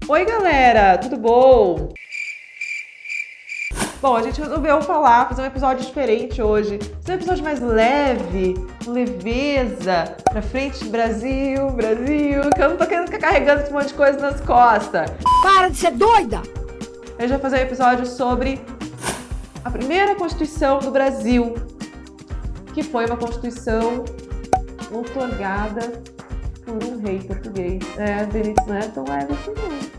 Oi galera, tudo bom? Bom, a gente resolveu fazer um episódio diferente hoje. Fazer um episódio mais leve, com leveza, pra frente, Brasil, que eu não tô querendo ficar carregando esse monte de coisa nas costas. Para de ser doida! A gente vai fazer um episódio sobre a primeira Constituição do Brasil, que foi uma Constituição outorgada por um rei português. Benito, não é tão leve assim não.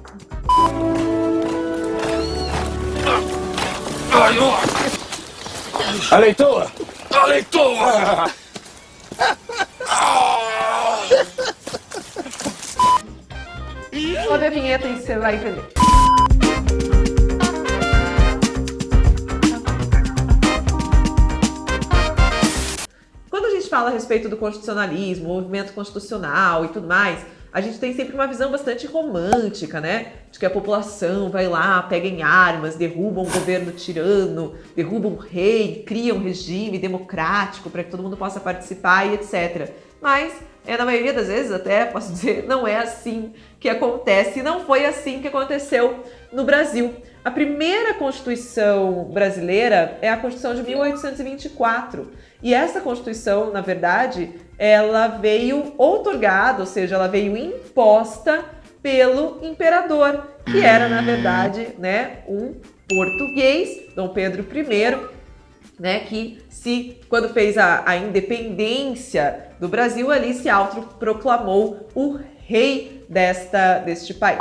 A leitoa! A leitoa! Sobe a vinheta e você vai entender. Quando a gente fala a respeito do constitucionalismo, movimento constitucional e tudo mais, a gente tem sempre uma visão bastante romântica, né? De que a população vai lá, pega em armas, derruba um governo tirano, derruba um rei, cria um regime democrático para que todo mundo possa participar e etc. Mas, na maioria das vezes, até posso dizer, não é assim que acontece. E não foi assim que aconteceu no Brasil. A primeira Constituição brasileira é a Constituição de 1824. E essa Constituição, na verdade, ela veio outorgada, ou seja, ela veio imposta pelo imperador, que era, na verdade, né, um português, Dom Pedro I, né, que quando fez a independência do Brasil, ali se autoproclamou o rei deste país.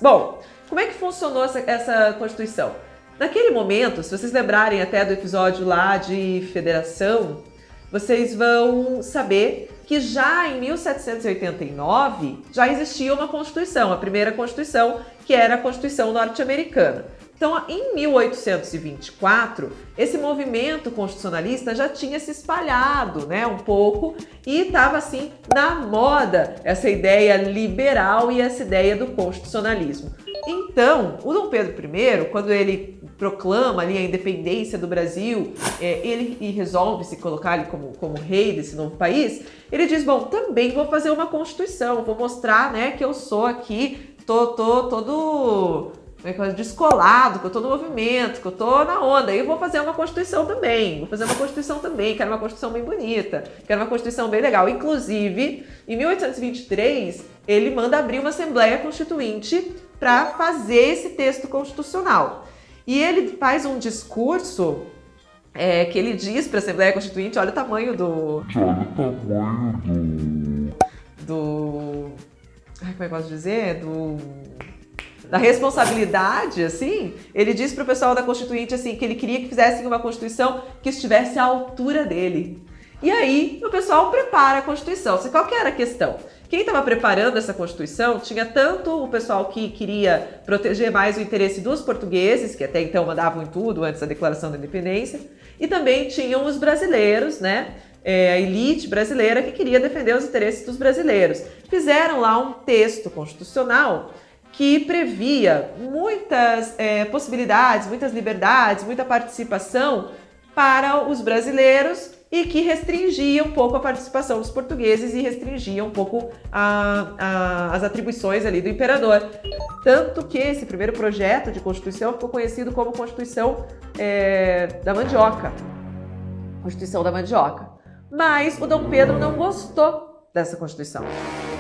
Bom, como é que funcionou essa Constituição? Naquele momento, se vocês lembrarem até do episódio lá de federação, vocês vão saber que já em 1789 já existia uma Constituição, a primeira Constituição, que era a Constituição norte-americana. Então, em 1824, esse movimento constitucionalista já tinha se espalhado, né, um pouco, e estava assim na moda essa ideia liberal e essa ideia do constitucionalismo. Então, o Dom Pedro I, quando ele proclama ali a independência do Brasil, ele resolve se colocar ali como rei desse novo país, ele diz, bom, também vou fazer uma Constituição, vou mostrar, né, que eu sou aqui, todo descolado, que eu tô no movimento, que eu tô na onda, e eu vou fazer uma Constituição também, quero uma Constituição bem bonita, quero uma Constituição bem legal. Inclusive, em 1823, ele manda abrir uma Assembleia Constituinte para fazer esse texto constitucional. E ele faz um discurso que ele diz para a Assembleia Constituinte, olha o tamanho como é que eu posso dizer? Da responsabilidade, assim, ele disse para o pessoal da Constituinte assim, que ele queria que fizessem uma Constituição que estivesse à altura dele. E aí, o pessoal prepara a Constituição. Qual que era a questão? Quem estava preparando essa Constituição tinha tanto o pessoal que queria proteger mais o interesse dos portugueses, que até então mandavam em tudo antes da Declaração da Independência, e também tinham os brasileiros, né? A elite brasileira que queria defender os interesses dos brasileiros. Fizeram lá um texto constitucional que previa muitas possibilidades, muitas liberdades, muita participação para os brasileiros e que restringia um pouco a participação dos portugueses e restringia um pouco as atribuições ali do imperador. Tanto que esse primeiro projeto de Constituição ficou conhecido como Constituição da Mandioca. Constituição da Mandioca. Mas o Dom Pedro não gostou dessa Constituição.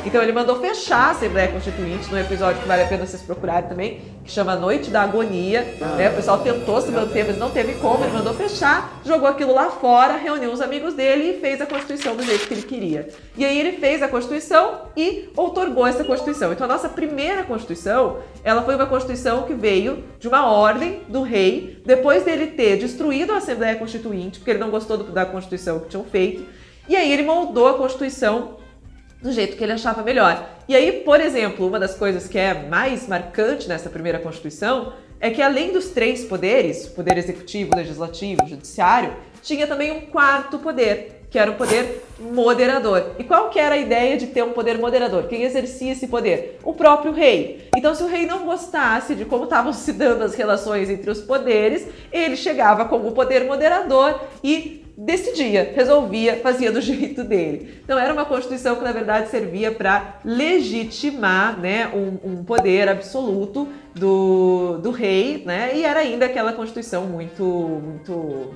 Então ele mandou fechar a Assembleia Constituinte, num episódio que vale a pena vocês procurarem também, que chama Noite da Agonia, né? O pessoal tentou se manter, mas não teve como, ele mandou fechar, jogou aquilo lá fora, reuniu os amigos dele e fez a Constituição do jeito que ele queria. E aí ele fez a Constituição e outorgou essa Constituição. Então a nossa primeira Constituição, ela foi uma Constituição que veio de uma ordem do rei, depois dele ter destruído a Assembleia Constituinte, porque ele não gostou da Constituição que tinham feito, e aí ele moldou a Constituição do jeito que ele achava melhor. E aí, por exemplo, uma das coisas que é mais marcante nessa primeira Constituição é que além dos três poderes, o poder executivo, legislativo, judiciário, tinha também um quarto poder, que era o poder moderador. E qual que era a ideia de ter um poder moderador? Quem exercia esse poder? O próprio rei. Então, se o rei não gostasse de como estavam se dando as relações entre os poderes, ele chegava como o poder moderador e decidia, resolvia, fazia do jeito dele. Então era uma constituição que na verdade servia para legitimar, né, um poder absoluto do rei, né, e era ainda aquela constituição muito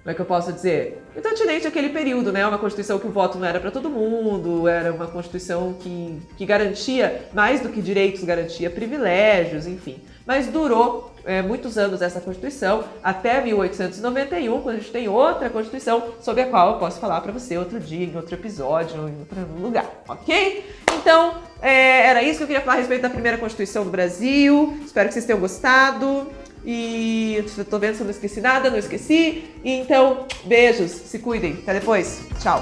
como é que eu posso dizer? Muito atinente àquele período, né? Uma Constituição que o voto não era para todo mundo, era uma Constituição que garantia, mais do que direitos, garantia privilégios, enfim. Mas durou muitos anos essa Constituição, até 1891, quando a gente tem outra Constituição, sobre a qual eu posso falar para você outro dia, em outro episódio, em outro lugar, ok? Então, era isso que eu queria falar a respeito da primeira Constituição do Brasil. Espero que vocês tenham gostado. E tô vendo se eu não esqueci nada, não esqueci. Então, beijos, se cuidem. Até depois. Tchau.